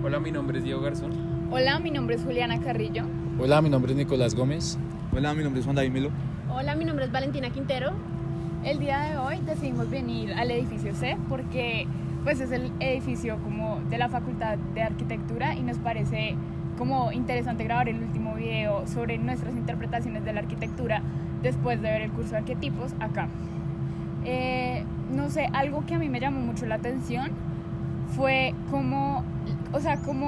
Hola, mi nombre es Diego Garzón. Hola, mi nombre es Juliana Carrillo. Hola, mi nombre es Nicolás Gómez. Hola, mi nombre es Juan David Melo. Hola, mi nombre es Valentina Quintero. El día de hoy decidimos venir al edificio C porque pues es el edificio como de la Facultad de Arquitectura y nos parece como interesante grabar el último video sobre nuestras interpretaciones de la arquitectura después de ver el curso de arquetipos acá. No sé, algo que a mí me llamó mucho la atención fue cómo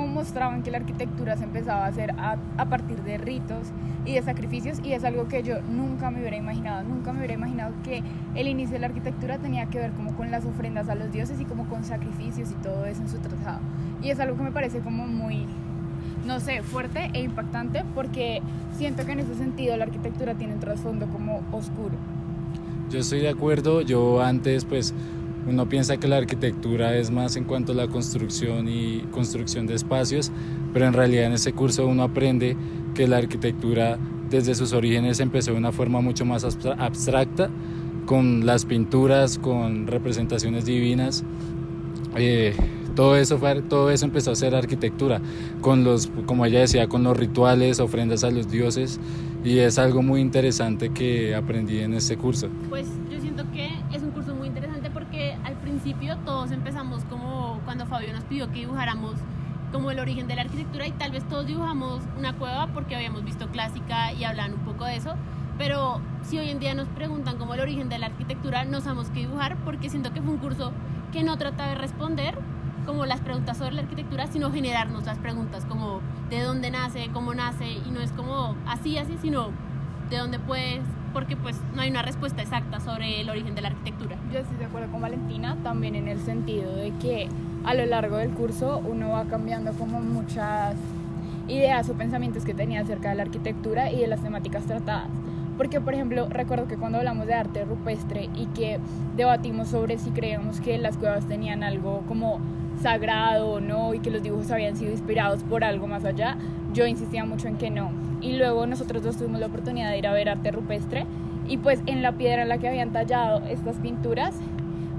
mostraban que la arquitectura se empezaba a hacer a partir de ritos y de sacrificios, y es algo que yo nunca me hubiera imaginado que el inicio de la arquitectura tenía que ver como con las ofrendas a los dioses y como con sacrificios y todo eso en su trazado, y es algo que me parece como muy, no sé, fuerte e impactante, porque siento que en ese sentido la arquitectura tiene un trasfondo como oscuro. Yo estoy de acuerdo. Yo antes, pues, uno piensa que la arquitectura es más en cuanto a la construcción y construcción de espacios, pero en realidad en este curso uno aprende que la arquitectura desde sus orígenes empezó de una forma mucho más abstracta, con las pinturas, con representaciones divinas. Todo eso empezó a ser arquitectura, con como ella decía, con los rituales, ofrendas a los dioses, y es algo muy interesante que aprendí en este curso. Pues yo siento que es un curso muy interesante porque al principio todos empezamos como cuando Fabio nos pidió que dibujáramos como el origen de la arquitectura, y tal vez todos dibujamos una cueva porque habíamos visto clásica y hablaban un poco de eso, pero si hoy en día nos preguntan como el origen de la arquitectura, no sabemos qué dibujar, porque siento que fue un curso que no trata de responder como las preguntas sobre la arquitectura, sino generarnos las preguntas como de dónde nace, cómo nace, y no es como así, sino de dónde puedes, porque pues no hay una respuesta exacta sobre el origen de la arquitectura. Yo estoy de acuerdo con Valentina también en el sentido de que a lo largo del curso uno va cambiando como muchas ideas o pensamientos que tenía acerca de la arquitectura y de las temáticas tratadas. Porque, por ejemplo, recuerdo que cuando hablamos de arte rupestre y que debatimos sobre si creíamos que las cuevas tenían algo como sagrado o no, y que los dibujos habían sido inspirados por algo más allá, yo insistía mucho en que no. Y luego nosotros dos tuvimos la oportunidad de ir a ver arte rupestre, y pues en la piedra en la que habían tallado estas pinturas,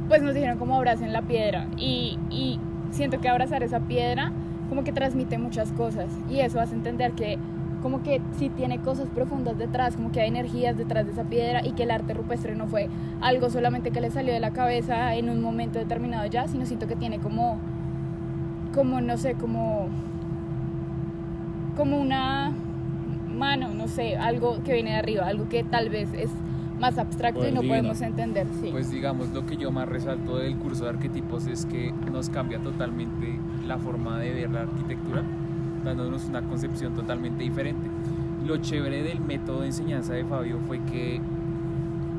pues nos dijeron como abracen la piedra, y siento que abrazar esa piedra como que transmite muchas cosas, y eso hace entender que como que sí tiene cosas profundas detrás, como que hay energías detrás de esa piedra, y que el arte rupestre no fue algo solamente que le salió de la cabeza en un momento determinado ya, sino siento que tiene como no sé, como una mano, no sé, algo que viene de arriba, algo que tal vez es más abstracto y no podemos entender. Sí. Pues digamos, lo que yo más resalto del curso de arquetipos es que nos cambia totalmente la forma de ver la arquitectura, dándonos una concepción totalmente diferente. Lo chévere del método de enseñanza de Fabio fue que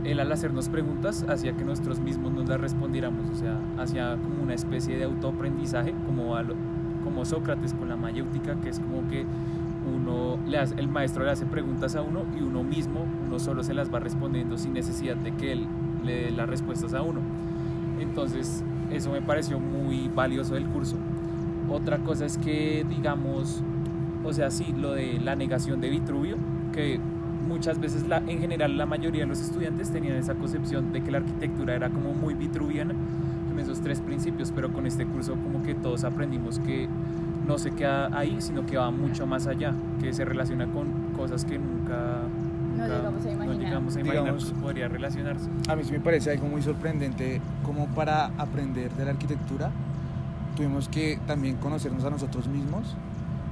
él, al hacernos preguntas, hacía que nosotros mismos nos las respondiéramos, o sea, hacía como una especie de autoaprendizaje, como Sócrates con la mayéutica, que es como que el maestro le hace preguntas a uno y uno solo se las va respondiendo sin necesidad de que él le dé las respuestas a uno. Entonces, eso me pareció muy valioso del curso. Otra cosa es que, digamos, o sea, sí, lo de la negación de Vitruvio, que muchas veces, en general, la mayoría de los estudiantes tenían esa concepción de que la arquitectura era como muy vitruviana en esos tres principios, pero con este curso como que todos aprendimos que no se queda ahí, sino que va mucho más allá, que se relaciona con cosas que nunca llegamos a imaginar que podría relacionarse. A mí sí me parece algo muy sorprendente, como para aprender de la arquitectura tuvimos que también conocernos a nosotros mismos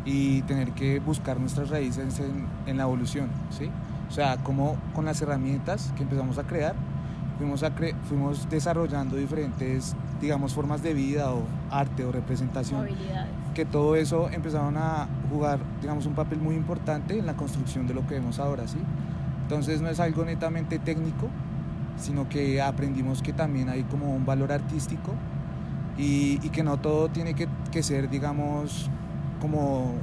y tener que buscar nuestras raíces en la evolución, ¿sí? O sea, como con las herramientas que empezamos a crear, fuimos desarrollando diferentes, digamos, formas de vida o arte o representación. Habilidades. Que todo eso empezaron a jugar, digamos, un papel muy importante en la construcción de lo que vemos ahora, ¿sí? Entonces no es algo netamente técnico, sino que aprendimos que también hay como un valor artístico y que no todo tiene que ser, digamos, como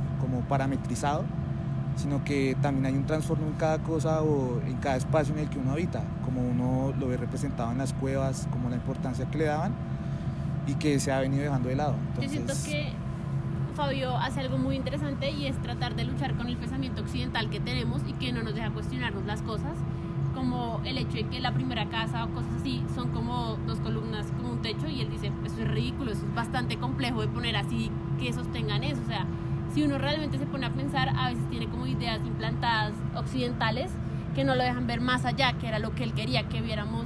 parametrizado, sino que también hay un trasfondo en cada cosa o en cada espacio en el que uno habita, como uno lo ve representado en las cuevas, como la importancia que le daban y que se ha venido dejando de lado. Entonces, yo siento que Fabio hace algo muy interesante, y es tratar de luchar con el pensamiento occidental que tenemos y que no nos deja cuestionarnos las cosas, como el hecho de que la primera casa o cosas así son como dos columnas, como un un techo y él dice, eso es ridículo, eso es bastante complejo de poner así que sostengan eso. O sea, si uno realmente se pone a pensar, a veces tiene como ideas implantadas occidentales que no lo dejan ver más allá, que era lo que él quería, que viéramos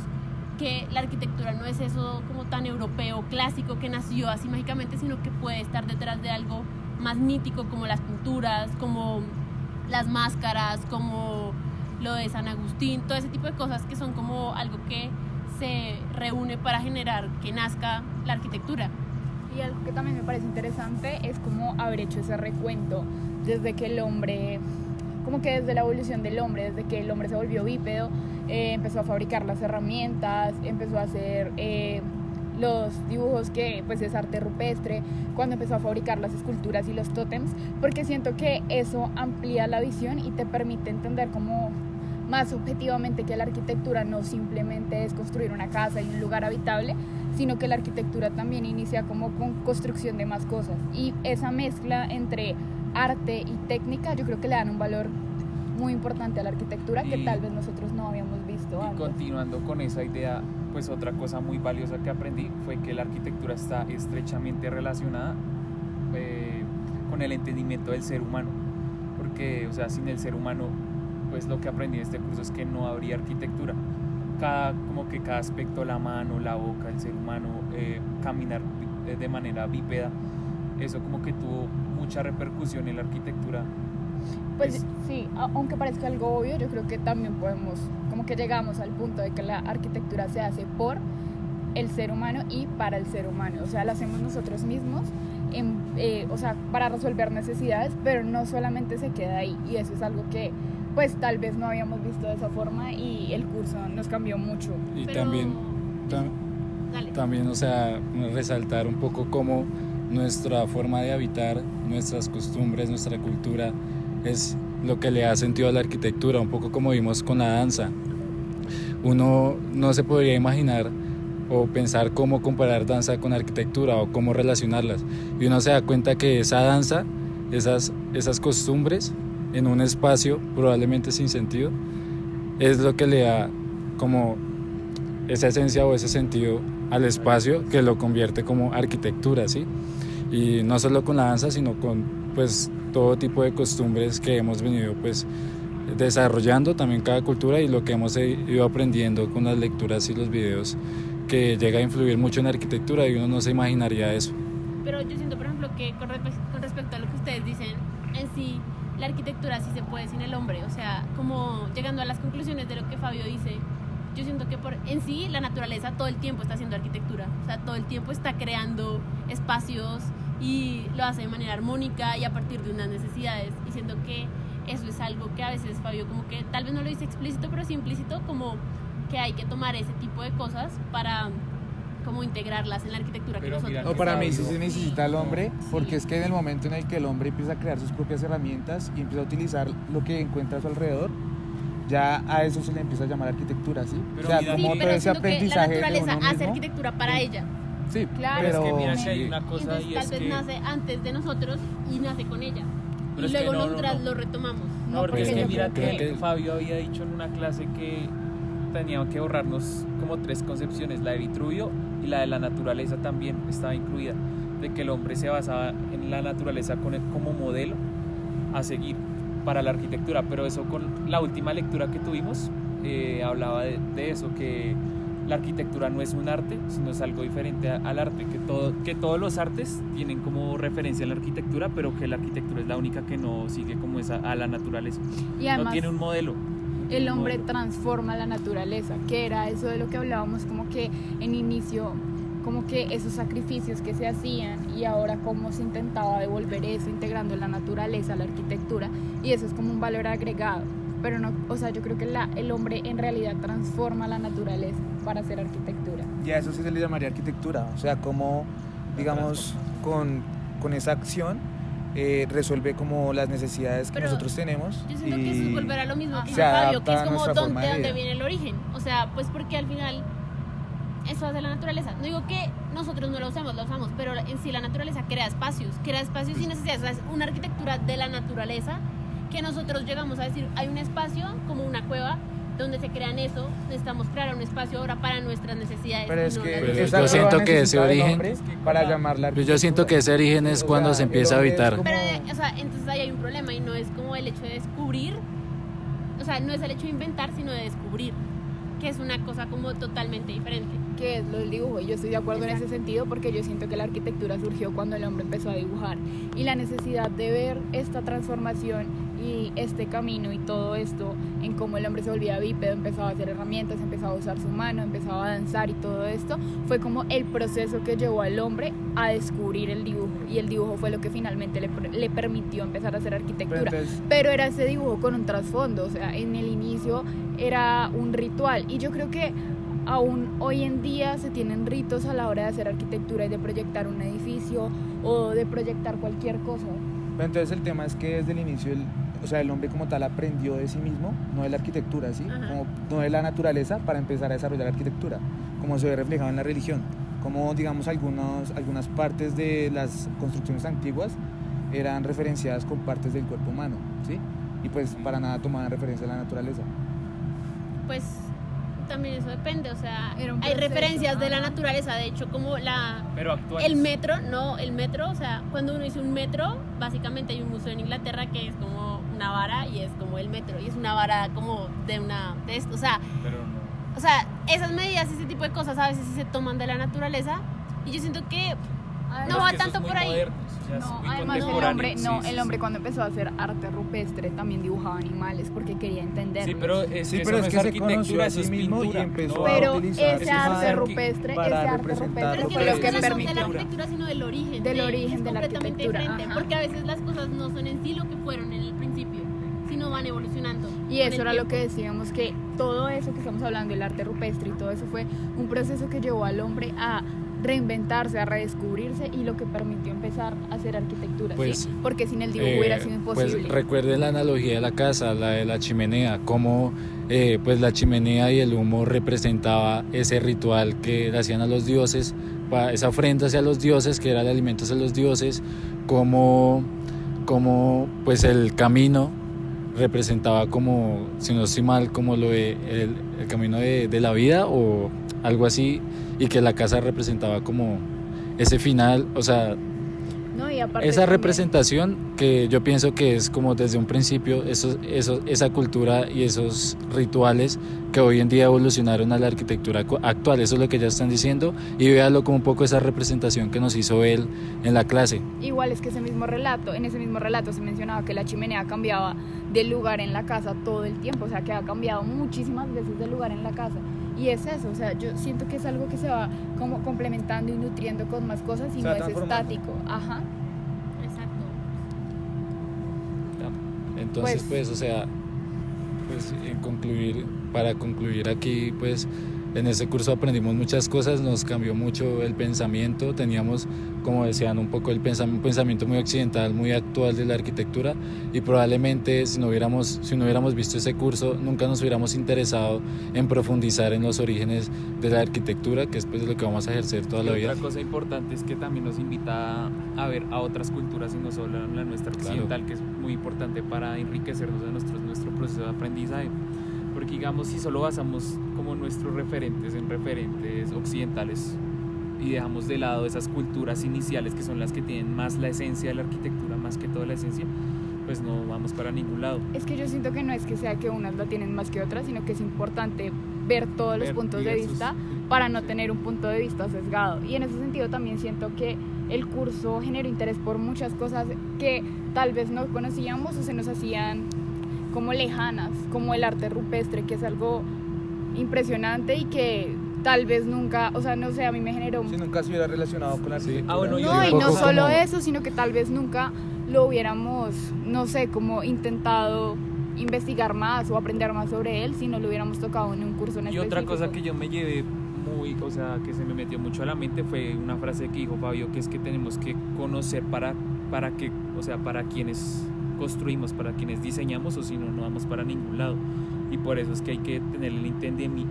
que la arquitectura no es eso como tan europeo, clásico, que nació así mágicamente, sino que puede estar detrás de algo más mítico, como las pinturas, como las máscaras, como lo de San Agustín, todo ese tipo de cosas que son como algo que se reúne para generar que nazca la arquitectura. Y algo que también me parece interesante es como haber hecho ese recuento desde que el hombre, como que desde la evolución del hombre, desde que el hombre se volvió bípedo, empezó a fabricar las herramientas, empezó a hacer los dibujos, que pues es arte rupestre, cuando empezó a fabricar las esculturas y los tótems, porque siento que eso amplía la visión y te permite entender como más objetivamente que la arquitectura no simplemente es construir una casa y un lugar habitable, sino que la arquitectura también inicia como con construcción de más cosas, y esa mezcla entre arte y técnica yo creo que le dan un valor muy importante a la arquitectura que tal vez nosotros no habíamos visto Y antes. continuando con esa idea, pues otra cosa muy valiosa que aprendí fue que la arquitectura está estrechamente relacionada con el entendimiento del ser humano, porque, o sea, sin el ser humano, pues lo que aprendí en este curso es que no habría arquitectura. Como que cada aspecto, la mano, la boca, el ser humano, caminar de manera bípeda, eso como que tuvo mucha repercusión en la arquitectura. Pues sí, aunque parezca algo obvio, yo creo que también podemos, como que llegamos al punto de que la arquitectura se hace por el ser humano y para el ser humano, o sea, la hacemos nosotros mismos, o sea, para resolver necesidades, pero no solamente se queda ahí, y eso es algo que pues tal vez no habíamos visto de esa forma y el curso nos cambió mucho. Y Pero- Dale. también, o sea, resaltar un poco cómo nuestra forma de habitar, nuestras costumbres, nuestra cultura es lo que le da sentido a la arquitectura, un poco como vimos con la danza. Uno no se podría imaginar o pensar cómo comparar danza con arquitectura o cómo relacionarlas, y uno se da cuenta que esa danza, esas costumbres en un espacio probablemente sin sentido, es lo que le da como esa esencia o ese sentido al espacio que lo convierte como arquitectura, ¿sí? Y no solo con la danza, sino con pues todo tipo de costumbres que hemos venido pues desarrollando también cada cultura, y lo que hemos ido aprendiendo con las lecturas y los videos, que llega a influir mucho en la arquitectura, y uno no se imaginaría eso. Pero yo siento, por ejemplo, que con respecto a lo que ustedes dicen, en sí, la arquitectura sí se puede sin el hombre. O sea, como llegando a las conclusiones de lo que Fabio dice, yo siento que en sí la naturaleza todo el tiempo está haciendo arquitectura. O sea, todo el tiempo está creando espacios y lo hace de manera armónica y a partir de unas necesidades. Y siento que eso es algo que a veces Fabio como que tal vez no lo dice explícito, pero sí implícito, como que hay que tomar ese tipo de cosas para como integrarlas en la arquitectura que Pero nosotros... mira No, para mí sí Fabio, se necesita al hombre, porque es que en el momento en el que el hombre empieza a crear sus propias herramientas y empieza a utilizar lo que encuentra a su alrededor, ya a eso se le empieza a llamar arquitectura, ¿sí? Pero o sea, mira, Sí, como todo pero ese siento que la aprendizaje de naturaleza uno hace mismo. arquitectura para ella. Sí, Claro, Pero es que mira sí. que hay una cosa Entonces y tal es vez que... nace antes de nosotros y nace con ella. Pero Y es que luego no, nosotras no. lo retomamos. No, porque es porque que yo mira creo que que- Fabio había dicho en una clase que teníamos que borrarnos como 3 concepciones, la de Vitruvio y la de la naturaleza también estaba incluida, de que el hombre se basaba en la naturaleza como modelo a seguir para la arquitectura, pero eso con la última lectura que tuvimos hablaba de eso, que la arquitectura no es un arte, sino es algo diferente al arte, que todos los artes tienen como referencia a la arquitectura, pero que la arquitectura es la única que no sigue como esa a la naturaleza, y no además tiene un modelo. el hombre modelo. transforma la naturaleza, que era eso de lo que hablábamos, como que en inicio, como que esos sacrificios que se hacían y ahora cómo se intentaba devolver eso integrando la naturaleza a la arquitectura, y eso es como un valor agregado. Pero no, o sea, yo creo que el hombre en realidad transforma la naturaleza para hacer arquitectura. Y a eso sí se le llamaría arquitectura, o sea, como, digamos, con esa acción resuelve como las necesidades que Pero nosotros tenemos. Yo siento que eso es volver a lo mismo que se dice Fabio, adapta que es a como nuestra forma de de dónde vida. viene el origen. O sea, pues porque al final eso hace la naturaleza. No digo que nosotros no la usamos, pero en sí la naturaleza crea espacios y necesidades. O sea, es una arquitectura de la naturaleza que nosotros llegamos a decir, hay un espacio como una cueva donde se crean eso, necesitamos crear un espacio ahora para nuestras necesidades. Pero es y no que las Pero de- esa yo siento prueba que ese necesita del origen- hombre para llamarla Yo siento que ese origen es O cuando sea, se el empieza a hombre es habitar. como- Pero, o sea, entonces ahí hay un problema y no es como el hecho de descubrir, o sea, no es el hecho de inventar, sino de descubrir, que es una cosa como totalmente diferente. Que es lo del dibujo, y yo estoy de acuerdo en ese sentido porque yo siento que la arquitectura surgió cuando el hombre empezó a dibujar, y la necesidad de ver esta transformación y este camino y todo esto en cómo el hombre se volvía bípedo, empezaba a hacer herramientas, empezaba a usar su mano, empezaba a danzar, y todo esto fue como el proceso que llevó al hombre a descubrir el dibujo, y el dibujo fue lo que finalmente le permitió empezar a hacer arquitectura. Pero era ese dibujo con un trasfondo, o sea, en el inicio era un ritual, y yo creo que aún hoy en día se tienen ritos a la hora de hacer arquitectura y de proyectar un edificio o de proyectar cualquier cosa. Pero entonces el tema es que desde el inicio o sea, el hombre como tal aprendió de sí mismo, no de la arquitectura, ¿sí? Ajá. Como, no de la naturaleza, para empezar a desarrollar arquitectura, como se ve reflejado en la religión, como digamos algunas partes de las construcciones antiguas eran referenciadas con partes del cuerpo humano, ¿sí? Y pues para nada tomaban referencia a la naturaleza. Pues también eso depende, o sea, Era un hay proceso, referencias de la ajá. naturaleza, de hecho, como Pero actual. el metro, o sea, cuando uno dice un metro, básicamente hay un museo en Inglaterra que es como una vara y es como el metro, y es una vara como de esto, o sea, Pero no. esas medidas, ese tipo de cosas a veces sí se toman de la naturaleza, y yo siento que Pero no es va que eso tanto es muy por ahí. moderno, o sea, es No, muy además el contemporáneo. hombre, Sí, no, sí, el sí. hombre cuando empezó a hacer arte rupestre también dibujaba animales porque quería entender. Sí, pero es Sí, que pero eso es no que es se conoció arquitectura, a eso sí es mismo y pintura. empezó ¿no? a Pero utilizar ese su arte arte rupestre, para ese arte representar rupestre Pero lo que fue no lo que es de la permitió. arquitectura, sino del origen. Del origen es de la completamente arquitectura, diferente, ajá. porque a veces las cosas no son en sí lo que fueron en el principio, sino van evolucionando. Y con eso el era lo tiempo. que decíamos, que todo eso que estamos hablando, el arte rupestre y todo eso, fue un proceso que llevó al hombre a reinventarse, a redescubrirse, y lo que permitió empezar a hacer arquitectura, Pues, ¿sí? Porque sin el dibujo hubiera sido imposible. Pues recuerden la analogía de la casa, la de la chimenea, cómo pues la chimenea y el humo representaba ese ritual que le hacían a los dioses, esa ofrenda hacia los dioses, que era el alimento hacia los dioses, como pues el camino representaba, como, si no estoy mal, como lo de el camino de la vida o algo así, y que la casa representaba como ese final, o sea, ¿No? Y aparte esa también- representación que yo pienso que es como desde un principio esa cultura y esos rituales que hoy en día evolucionaron a la arquitectura actual, eso es lo que ya están diciendo, y véalo como un poco esa representación que nos hizo él en la clase. Igual es que en ese mismo relato se mencionaba que la chimenea cambiaba de lugar en la casa todo el tiempo, o sea, que ha cambiado muchísimas veces de lugar en la casa. Y es eso, o sea, yo siento que es algo que se va como complementando y nutriendo con más cosas y Se no va es transformando. estático. Ajá. Exacto. Entonces, pues, o sea, pues para concluir aquí, pues en ese curso aprendimos muchas cosas, nos cambió mucho el pensamiento, teníamos, como decían, un poco un pensamiento muy occidental, muy actual de la arquitectura, y probablemente si no hubiéramos visto ese curso, nunca nos hubiéramos interesado en profundizar en los orígenes de la arquitectura, que es pues lo que vamos a ejercer toda la Y vida. otra cosa importante es que también nos invita a ver a otras culturas y no solo a la nuestra occidental, que es muy importante para enriquecernos de nuestro proceso de aprendizaje. Porque digamos, si solo basamos como nuestros referentes en referentes occidentales y dejamos de lado esas culturas iniciales que son las que tienen más la esencia de la arquitectura, más que toda la esencia, pues no vamos para ningún lado. Es que yo siento que no es que sea que unas la tienen más que otras, sino que es importante ver todos los Ver puntos de diversos- vista para no tener un punto de vista sesgado. Y en ese sentido también siento que el curso generó interés por muchas cosas que tal vez no conocíamos o se nos hacían como lejanas, como el arte rupestre, que es algo impresionante y que tal vez nunca, o sea, no sé, a mí me generó... Si nunca se hubiera relacionado con la Sí. arquitectura. Ah, bueno, y No, un y no poco solo como- eso, sino que tal vez nunca lo hubiéramos, no sé, como intentado investigar más o aprender más sobre él si no lo hubiéramos tocado en un curso en Y otra específico. cosa que yo me llevé muy, o sea, que se me metió mucho a la mente fue una frase que dijo Fabio, que es que tenemos que conocer para que, o sea, para quienes construimos, para quienes diseñamos, o si no, no vamos para ningún lado. Y por eso es que hay que tener el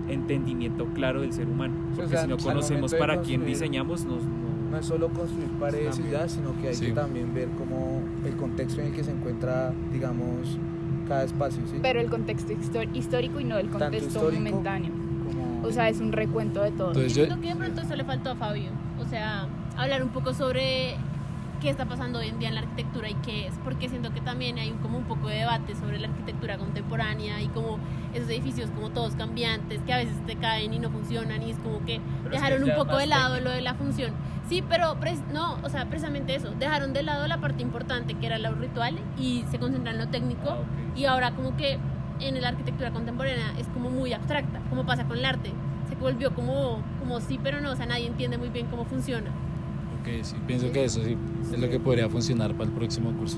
entendimiento claro del ser humano, Sí, o porque sea, si no al conocemos momento de para quién construir, diseñamos, No es solo construir paredes y También. ya, sino que hay Sí. que también ver como el contexto en el que se encuentra, digamos, cada espacio, ¿sí? Pero el contexto histórico y no el Tanto contexto histórico momentáneo. como... O sea, es un recuento de todo. Entonces, Yo siento que de pronto eso le faltó a Fabio, o sea, hablar un poco sobre qué está pasando hoy en día en la arquitectura y qué es, porque siento que también hay como un poco de debate sobre la arquitectura contemporánea y como esos edificios como todos cambiantes, que a veces te caen y no funcionan y es como que Pero es dejaron que un ya poco más de lado técnico. lo de la función. Sí, pero no, o sea, precisamente eso, dejaron de lado la parte importante que era lo ritual y se concentran en lo técnico Ah, ok. y ahora como que en la arquitectura contemporánea es como muy abstracta, como pasa con el arte. Se volvió como sí, pero no, o sea, nadie entiende muy bien cómo funciona. Ok, sí, pienso que eso sí es lo que podría funcionar para el próximo curso.